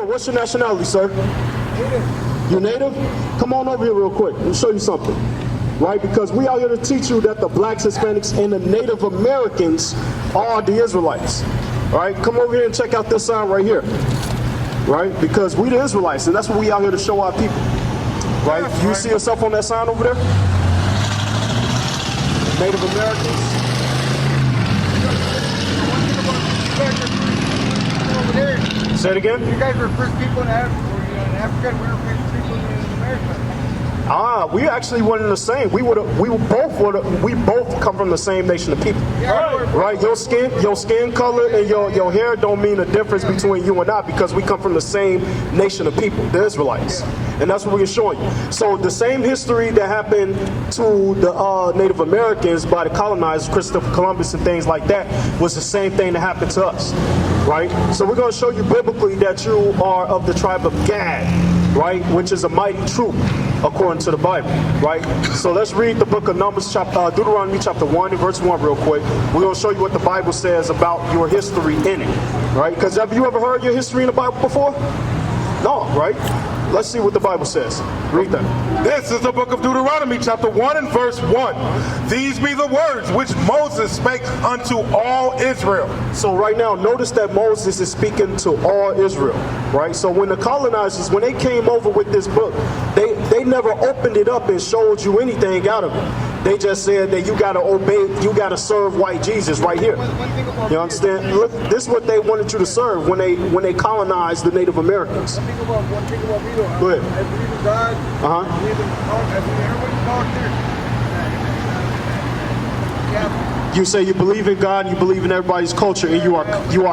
doing? What's your nationality, sir? Native. You native? Come on over here real quick. Let me show you something. Right? Because we out here to teach you that the blacks, Hispanics, and the Native Americans are the Israelites. All right? Come over here and check out this sign right here. Right? Because we the Israelites, and that's what we out here to show our people. Right? You see yourself on that sign over there? Native Americans. Say it again? You guys were first people in Africa, and we were first people in America. We actually weren't the same. We both come from the same nation of people. Right? Your skin color and your hair don't mean a difference between you and I, because we come from the same nation of people, the Israelites. And that's what we're showing you. So the same history that happened to the Native Americans by the colonizers, Christopher Columbus and things like that, was the same thing that happened to us. Right? So we're going to show you biblically that you are of the tribe of Gad, right? Which is a mighty troop, according to the Bible, right? So let's read the book of Numbers, Deuteronomy chapter 1 and verse 1 real quick. We're going to show you what the Bible says about your history in it, right? Because have you ever heard your history in the Bible before? No, right? Let's see what the Bible says. Read that. This is the book of Deuteronomy, chapter 1 and verse 1. These be the words which Moses spake unto all Israel. So right now, notice that Moses is speaking to all Israel, right? So when the colonizers, when they came over with this book, they never opened it up and showed you anything out of it. They just said that you got to obey, you got to serve white Jesus right here. You understand? Look, this is what they wanted you to serve when they colonized the Native Americans. One thing about me, though. Go ahead. I believe in God. I believe in everybody's culture. You say you believe in God, you believe in everybody's culture, and you are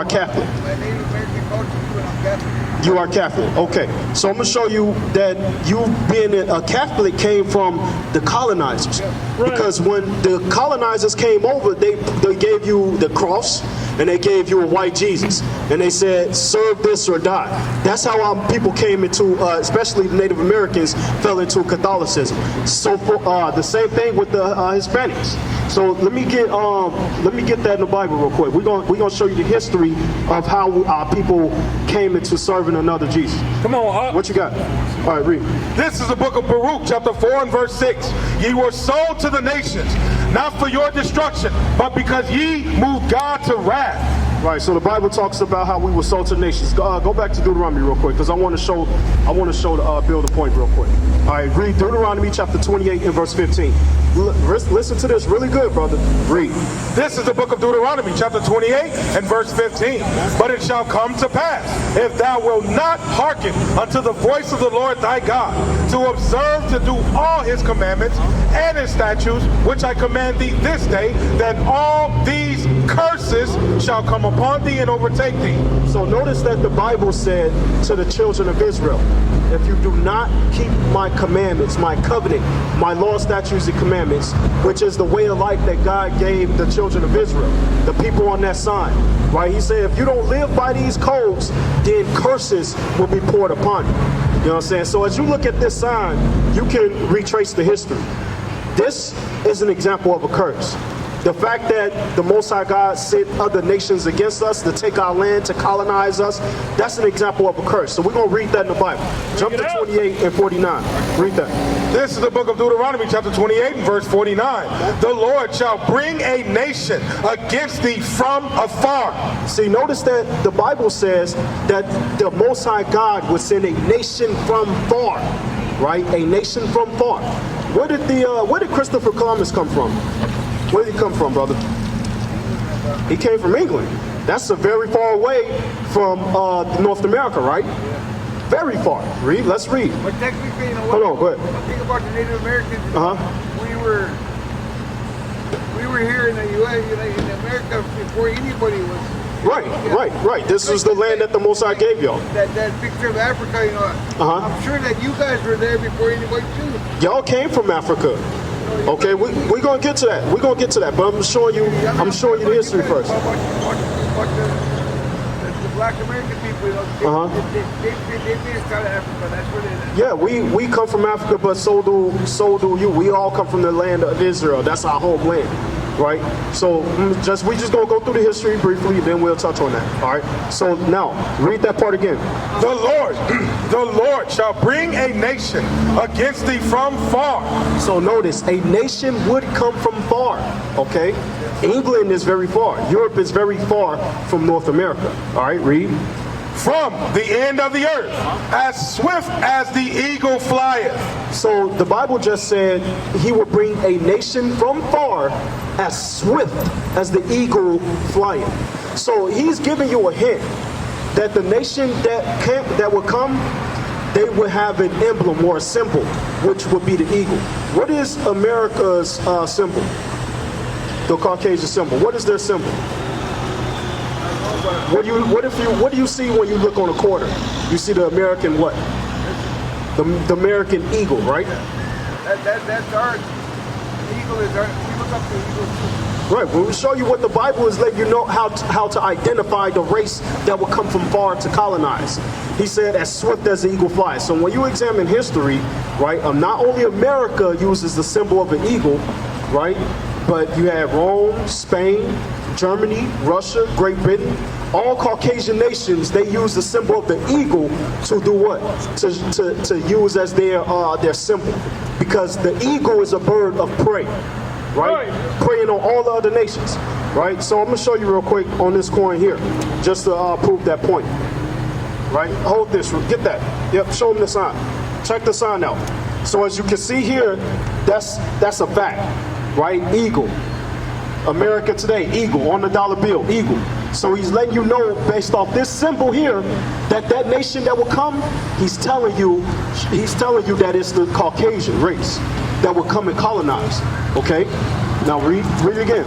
Catholic. My Native American culture, but I'm Catholic. You are Catholic. Okay. So I'm going to show you that you being a Catholic came from the colonizers. Right. Because when the colonizers came over, they gave you the cross and they gave you a white Jesus. And they said, serve this or die. That's how our people came into, especially the Native Americans, fell into Catholicism. So for, the same thing with the Hispanics. So let me get that in the Bible real quick. We're gonna show you the history of how our people came into serving another Jesus. Come on, what you got? All right, read. This is the book of Baruch, chapter 4 and verse 6. Ye were sold to the nations, not for your destruction, but because ye moved God to wrath. Right, so the Bible talks about how we were sold to the nations. Go back to Deuteronomy real quick, because I want to build a point real quick. All right, read Deuteronomy chapter 28 and verse 15. Listen to this really good, brother. Read. This is the book of Deuteronomy, chapter 28 and verse 15. But it shall come to pass, if thou wilt not hearken unto the voice of the Lord thy God, to observe to do all his commandments and his statutes, which I command thee this day, that all these curses shall come upon thee and overtake thee. So notice that the Bible said to the children of Israel, if you do not keep my commandments, my covenant, my law, statutes, and commandments, which is the way of life that God gave the children of Israel, the people on that sign, right? He said, if you don't live by these codes, then curses will be poured upon you. You know what I'm saying? So as you look at this sign, you can retrace the history. This is an example of a curse. The fact that the Most High God sent other nations against us to take our land, to colonize us, that's an example of a curse. So we're going to read that in the Bible. Jump to 28 and 49. Read that. This is the book of Deuteronomy, chapter 28 and verse 49. The Lord shall bring a nation against thee from afar. See, notice that the Bible says that the Most High God would send a nation from far. Right? A nation from far. Where did Christopher Columbus come from? Where did he come from, brother? He came from England. That's a very far away from North America, right? Very far. Read. Let's read. But technically, you know what? Hold on, go ahead. Think about the Native Americans. We were here in the U.S., in America before anybody was. Right. This is the land that the Most High gave y'all. That picture of Africa, I'm sure that you guys were there before anybody too. Y'all came from Africa. Okay, we're gonna get to that. We're gonna get to that, but I'm showing you the history first. The Black American people, they made us out of Africa. That's what it is. Yeah, we come from Africa, but so do you. We all come from the land of Israel. That's our homeland. right? So we just gonna go through the history briefly, then we'll touch on that. All right. So now read that part again. The Lord shall bring a nation against thee from far. So notice, a nation would come from far. Okay. England is very far. Europe is very far from North America. All right. Read. From the end of the earth, as swift as the eagle flieth. So the Bible just said he will bring a nation from far as swift as the eagle flyeth. So he's giving you a hint that the nation that will come, they will have an emblem or a symbol, which would be the eagle. What is America's symbol? The Caucasian symbol. What is their symbol? What do you see when you look on a quarter? You see the American what? The American eagle, right? That's ours. The eagle is ours. We look up to the eagle too. Right. When we show you what the Bible is letting you know how to identify the race that will come from far to colonize. He said, as swift as the eagle flies. So when you examine history, right, not only America uses the symbol of an eagle, right, but you have Rome, Spain, Germany, Russia, Great Britain, all Caucasian nations, they use the symbol of the eagle to do what? To use as their symbol. Because the eagle is a bird of prey, right? Preying on all the other nations, right? So I'm going to show you real quick on this coin here, just to prove that point, right? Hold this, get that. Yep, show them the sign. Check the sign out. So as you can see here, that's a fact, right? Eagle. America today, eagle, on the dollar bill, eagle. So he's letting you know, based off this symbol here, that nation that will come, he's telling you that it's the Caucasian race that will come and colonize. Okay? Now read again.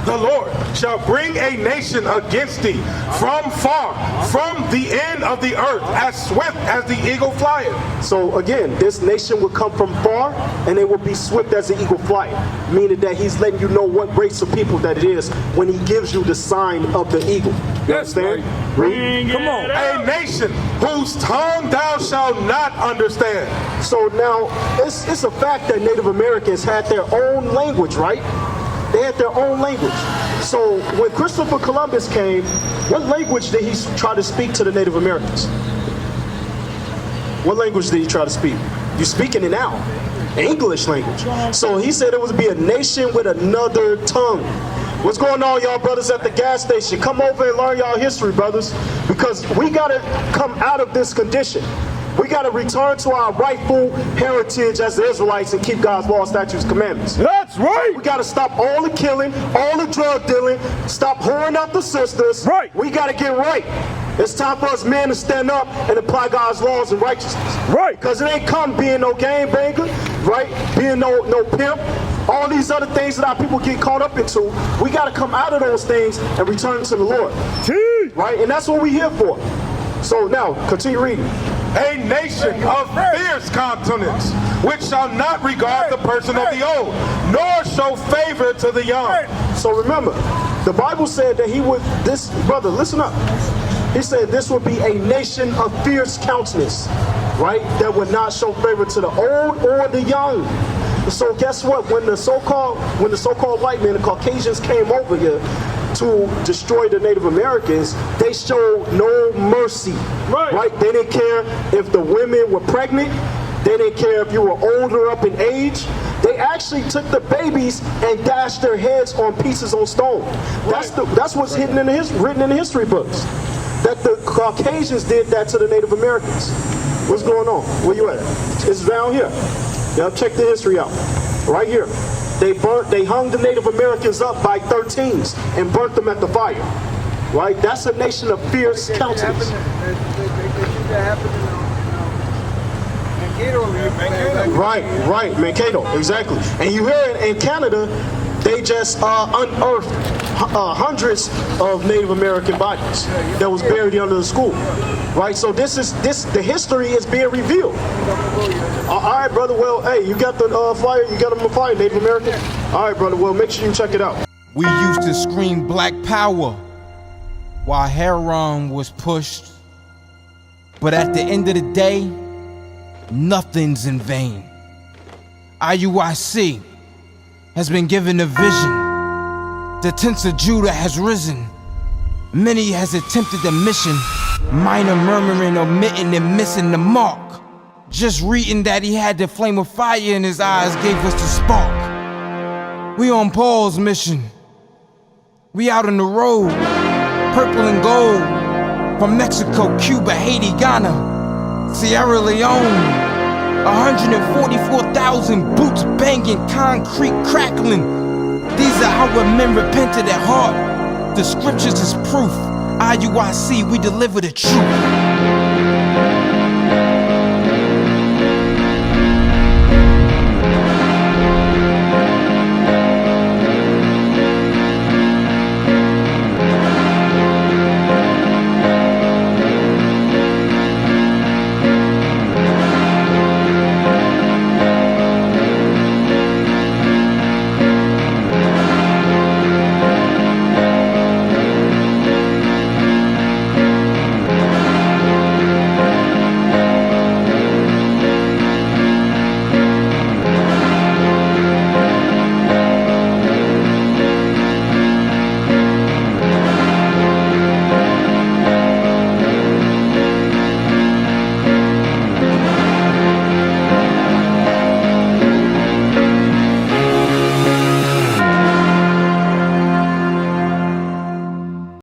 The Lord shall bring a nation against thee from far, from the end of the earth, as swift as the eagle flieth. So again, this nation will come from far, and it will be swift as the eagle flieth, meaning that he's letting you know what race of people that it is when he gives you the sign of the eagle. You understand? Read. Come on. A nation whose tongue thou shalt not understand. So now, it's a fact that Native Americans had their own language, right? They had their own language. So when Christopher Columbus came, what language did he try to speak to the Native Americans? What language did he try to speak? You're speaking it now. English language. So he said it would be a nation with another tongue. What's going on, y'all brothers at the gas station? Come over and learn y'all history, brothers, because we got to come out of this condition. We got to return to our rightful heritage as the Israelites and keep God's law, statutes, commandments. That's right. We got to stop all the killing, all the drug dealing, stop whoring out the sisters. Right. We got to get right. It's time for us men to stand up and apply God's laws and righteousness. Right. Because it ain't come being no gangbanger, right? Being no pimp. All these other things that our people get caught up into. We got to come out of those things and return to the Lord. Jeez. Right? And that's what we're here for. So now, continue reading. A nation of fierce countenance, which shall not regard the person of the old, nor show favor to the young. So remember, the Bible said that brother, listen up. He said this would be a nation of fierce countenance, right? That would not show favor to the old or the young. So guess what? When the so-called white men, the Caucasians, came over here to destroy the Native Americans, they showed no mercy, right? They didn't care if the women were pregnant. They didn't care if you were older up in age. They actually took the babies and dashed their heads on pieces on stone. That's what's written in the history books. That the Caucasians did that to the Native Americans. What's going on? Where you at? It's down here. Now check the history out. Right here. They hung the Native Americans up by 13s and burnt them at the fire. Right? That's a nation of fierce countenance. Right, Mankato, exactly. And you hear it in Canada, they just unearthed hundreds of Native American bodies that was buried under the school. Right, so the history is being revealed. All right, brother. Well, hey, you got the flyer. You got them a flyer, Native American. All right, brother. Well, make sure you check it out. We used to scream black power while heroin was pushed, but at the end of the day, nothing's in vain. IUIC has been given a vision The tents of Judah has risen. Many has attempted the mission. Minor murmuring, omitting, and missing the mark. Just reading that he had the flame of fire in his eyes gave us the spark. We on Paul's mission. We out on the road, purple and gold. From Mexico, Cuba, Haiti, Ghana, Sierra Leone. 144,000 boots banging, concrete crackling. These are our men repented at heart. The scriptures is proof. IUIC, we deliver the truth.